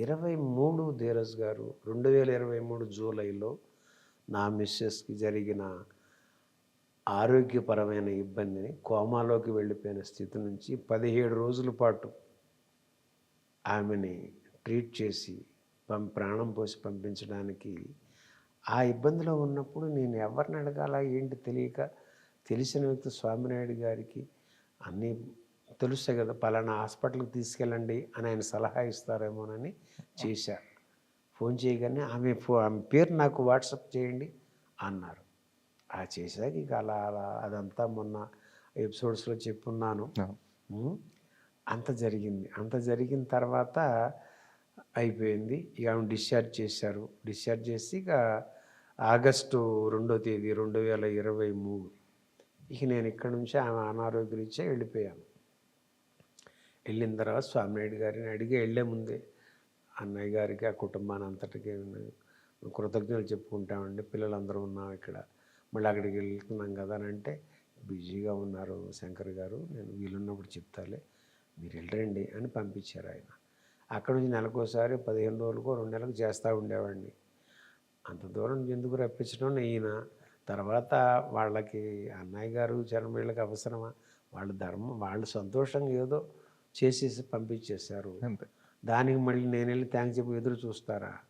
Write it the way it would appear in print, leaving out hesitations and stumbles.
23 ధీరజ్ గారు 2023 జూలైలో నా మిసెస్‌కి జరిగిన ఆరోగ్యపరమైన ఇబ్బందిని కోమాలోకి వెళ్ళిపోయిన స్థితి నుంచి 17 రోజుల పాటు ఆమెని ట్రీట్ చేసి ప్రాణం పోసి పంపించడానికి ఆ ఇబ్బందిలో ఉన్నప్పుడు నేను ఎవరిని అడగాలా ఏంటి తెలియక తెలిసిన వ్యక్తి స్వామినాయుడు గారికి అన్నీ తెలుస్తాయి కదా, పలానా హాస్పిటల్కి తీసుకెళ్ళండి అని ఆయన సలహా ఇస్తారేమోనని చేశా. ఫోన్ చేయగానే ఆమె పేరు నాకు వాట్సాప్ చేయండి అన్నారు. ఆ చేశాక ఇక అలా అలా అదంతా మొన్న ఎపిసోడ్స్లో చెప్పున్నాను. అంత జరిగింది. అంత జరిగిన తర్వాత అయిపోయింది. ఇక ఆమె డిశ్చార్జ్ చేశారు. డిశ్చార్జ్ చేసి ఇక ఆగస్టు 2వ తేదీ 2023 ఇక నేను ఇక్కడ నుంచి ఆమె అనారోగ్యరీత్యా వెళ్ళిపోయాను. వెళ్ళిన తర్వాత స్వామినాయుడు గారిని అడిగి వెళ్ళే ముందే అన్నయ్య గారికి, ఆ కుటుంబాన్ని అంతటికి కృతజ్ఞతలు చెప్పుకుంటామండి, పిల్లలందరూ ఉన్నాం ఇక్కడ, మళ్ళీ అక్కడికి వెళ్తున్నాం కదా అని అంటే, బిజీగా ఉన్నారు శంకర్ గారు, నేను వీలున్నప్పుడు చెప్తాలే, మీరు వెళ్ళరండి అని పంపించారు ఆయన. అక్కడ నుంచి నెలకోసారి 15 రోజులకో 2 నెలలకు చేస్తూ ఉండేవాడిని. అంత దూరం ఎందుకు రప్పించడం ఈయన. తర్వాత వాళ్ళకి అన్నయ్య గారు చరణ్ అవసరమా, వాళ్ళ ధర్మం, వాళ్ళు సంతోషంగా ఏదో చేసేసి పంపించేశారు. దానికి మళ్ళీ నేను వెళ్ళి థ్యాంక్స్ చెప్పి ఎదురు చూస్తారా?